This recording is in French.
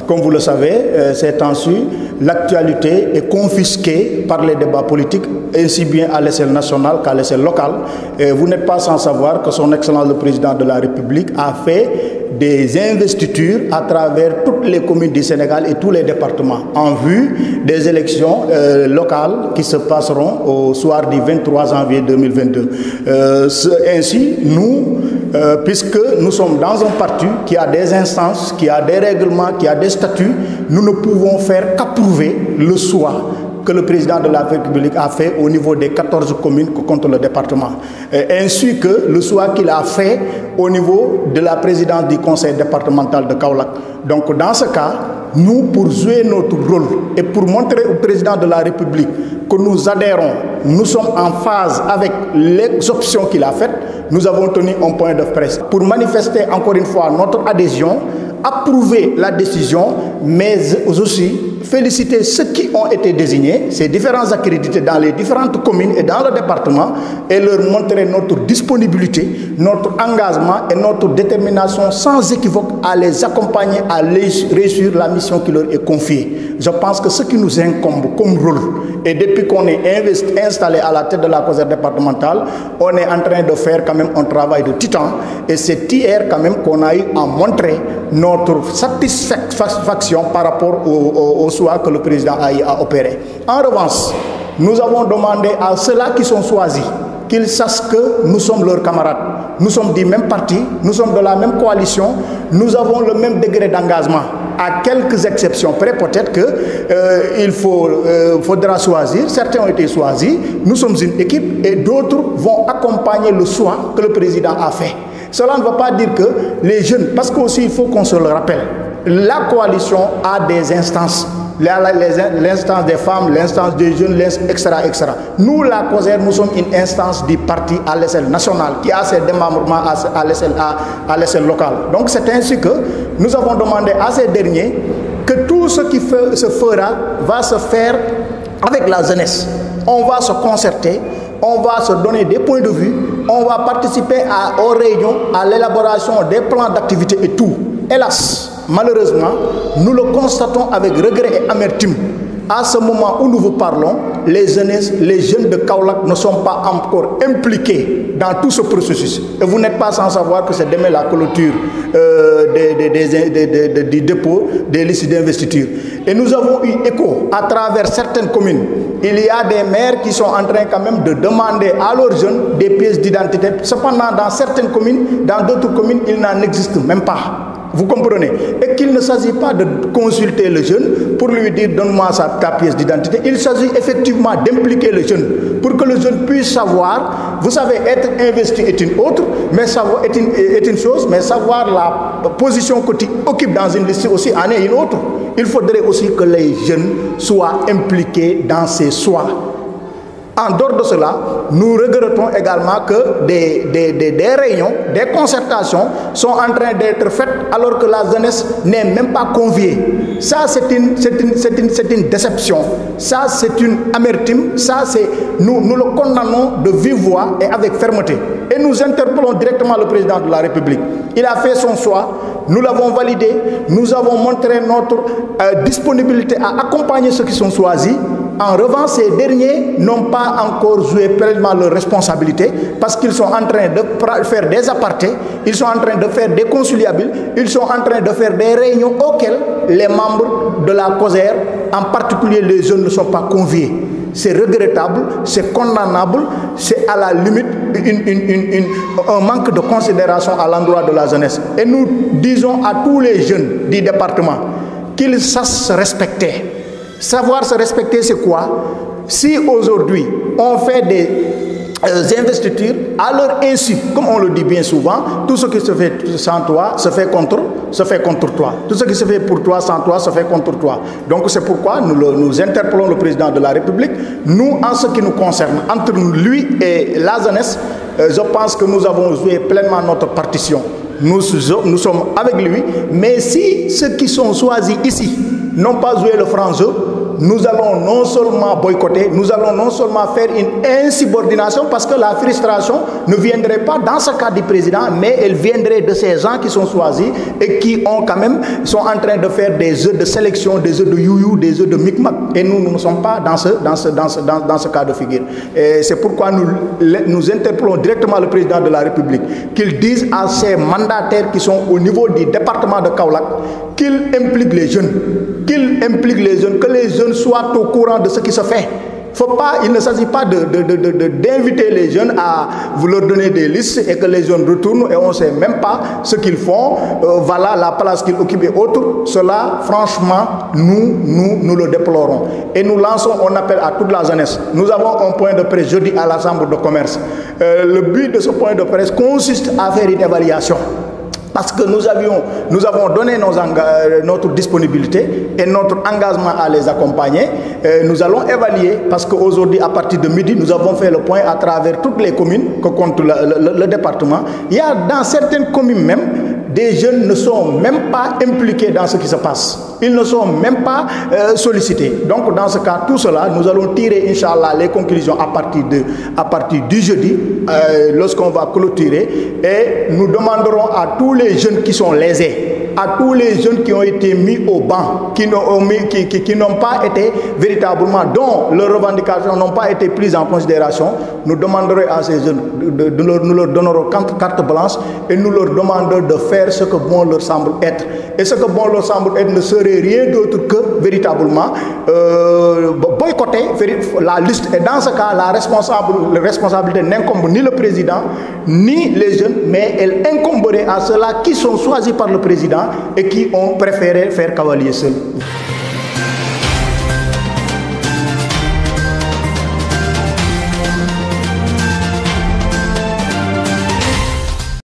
Comme vous le savez, ces temps-ci, l'actualité est confisquée par les débats politiques, ainsi bien à l'échelle nationale qu'à l'échelle locale. Et vous n'êtes pas sans savoir que son Excellence le Président de la République a fait des investitures à travers toutes les communes du Sénégal et tous les départements en vue des élections locales qui se passeront au soir du 23 janvier 2022. Ainsi, nous, puisque nous sommes dans un parti qui a des instances, qui a des règlements, qui a des statuts, nous ne pouvons faire qu'approuver le choix que le président de la République a fait au niveau des 14 communes que compte le département, ainsi que le choix qu'il a fait au niveau de la présidence du conseil départemental de Kaolack. Donc dans ce cas, nous, pour jouer notre rôle et pour montrer au président de la République que nous adhérons, nous sommes en phase avec les options qu'il a faites, nous avons tenu un point de presse pour manifester encore une fois notre adhésion, approuver la décision, mais aussi féliciter ceux qui ont été désignés, ces différents accrédités dans les différentes communes et dans le département, et leur montrer notre disponibilité, notre engagement et notre détermination sans équivoque à les accompagner à réussir la mission qui leur est confiée. Je pense que ce qui nous incombe comme rôle, et depuis qu'on est installé à la tête de la COSER départementale, on est en train de faire quand même un travail de titan, et c'est hier quand même qu'on a eu à montrer notre satisfaction par rapport au choix que le président a eu à opérer. En revanche, nous avons demandé à ceux-là qui sont choisis qu'ils sachent que nous sommes leurs camarades. Nous sommes du même parti, nous sommes de la même coalition, nous avons le même degré d'engagement. À quelques exceptions près, peut-être qu'il faudra choisir. Certains ont été choisis, nous sommes une équipe et d'autres vont accompagner le choix que le président a fait. Cela ne veut pas dire que les jeunes, parce qu'aussi il faut qu'on se le rappelle, la coalition a des instances. L'instance des femmes, l'instance des jeunes, etc., etc. Nous, la COSER, nous sommes une instance du parti à l'échelle nationale qui a ses démembrements à l'échelle locale. Donc c'est ainsi que nous avons demandé à ces derniers que tout ce qui se fera va se faire avec la jeunesse. On va se concerter, on va se donner des points de vue, on va participer aux réunions, à l'élaboration des plans d'activité et tout. Hélas, malheureusement, nous le constatons avec regret et amertume. À ce moment où nous vous parlons, les jeunes de Kaolack ne sont pas encore impliqués dans tout ce processus. Et vous n'êtes pas sans savoir que c'est demain la clôture du dépôt des listes d'investiture. Et nous avons eu écho à travers certaines communes. Il y a des maires qui sont en train quand même de demander à leurs jeunes des pièces d'identité. Cependant, dans certaines communes, dans d'autres communes, il n'en existe même pas. Vous comprenez? Et qu'il ne s'agit pas de consulter le jeune pour lui dire donne-moi ta pièce d'identité. Il s'agit effectivement d'impliquer le jeune pour que le jeune puisse savoir. Vous savez, être investi est une autre, mais savoir est une chose, mais savoir la position que tu occupes dans une liste aussi en est une autre. Il faudrait aussi que les jeunes soient impliqués dans ces choix. En dehors de cela, nous regrettons également que des réunions, des concertations sont en train d'être faites alors que la jeunesse n'est même pas conviée. Ça, c'est une déception. Ça, c'est une amertume. Ça, nous le condamnons de vive voix et avec fermeté. Et nous interpellons directement le président de la République. Il a fait son choix. Nous l'avons validé. Nous avons montré notre disponibilité à accompagner ceux qui sont choisis. En revanche, ces derniers n'ont pas encore joué pleinement leur responsabilité parce qu'ils sont en train de faire des apartés, ils sont en train de faire des conciliables, ils sont en train de faire des réunions auxquelles les membres de la COSER, en particulier les jeunes, ne sont pas conviés. C'est regrettable, c'est condamnable, c'est à la limite un manque de considération à l'endroit de la jeunesse. Et nous disons à tous les jeunes du département qu'ils sachent se respecter. Savoir se respecter, c'est quoi? Si aujourd'hui on fait des investitures à leur insu, comme on le dit bien souvent, tout ce qui se fait sans toi se fait contre toi. Tout ce qui se fait pour toi sans toi se fait contre toi. Donc c'est pourquoi nous interpellons le président de la République. Nous, en ce qui nous concerne, entre lui et la jeunesse, je pense que nous avons joué pleinement notre partition. Nous sommes avec lui, mais si ceux qui sont choisis ici n'ont pas joué le franc jeu, nous allons non seulement boycotter, nous allons non seulement faire une insubordination, parce que la frustration ne viendrait pas dans ce cas du président, mais elle viendrait de ces gens qui sont choisis et qui ont quand même, sont en train de faire des jeux de sélection, des jeux de youyou, des jeux de micmac. Et nous ne sommes pas dans ce cas de figure. Et c'est pourquoi nous interpellons directement le président de la République qu'il dise à ses mandataires qui sont au niveau du département de Kaolack qu'il implique les jeunes, que les jeunes soient au courant de ce qui se fait. Il ne s'agit pas d'inviter les jeunes à vous leur donner des listes et que les jeunes retournent et on ne sait même pas ce qu'ils font, voilà la place qu'ils occupent et autres. Cela, franchement, nous le déplorons. Et nous lançons un appel à toute la jeunesse. Nous avons un point de presse jeudi à la Chambre de commerce. Le but de ce point de presse consiste à faire une évaluation. Parce que nous avons donné notre disponibilité et notre engagement à les accompagner. Nous allons évaluer, parce qu'aujourd'hui, à partir de midi, nous avons fait le point à travers toutes les communes que compte le département. Il y a dans certaines communes même, des jeunes ne sont même pas impliqués dans ce qui se passe. Ils ne sont même pas sollicités. Donc, dans ce cas, tout cela, nous allons tirer, Inch'Allah, les conclusions à partir du jeudi, lorsqu'on va clôturer. Et nous demanderons à tous les jeunes qui sont lésés, à tous les jeunes qui ont été mis au banc, qui n'ont pas été véritablement, dont leurs revendications n'ont pas été prises en considération, nous demanderons à ces jeunes, nous leur donnerons carte blanche et nous leur demanderons de faire ce que bon leur semble être. Et ce que bon leur semble être ne serait rien d'autre que véritablement boycotter la liste. Et dans ce cas, la responsabilité n'incombe ni le président, ni les jeunes, mais elle incomberait à ceux-là qui sont choisis par le président et qui ont préféré faire cavalier seul.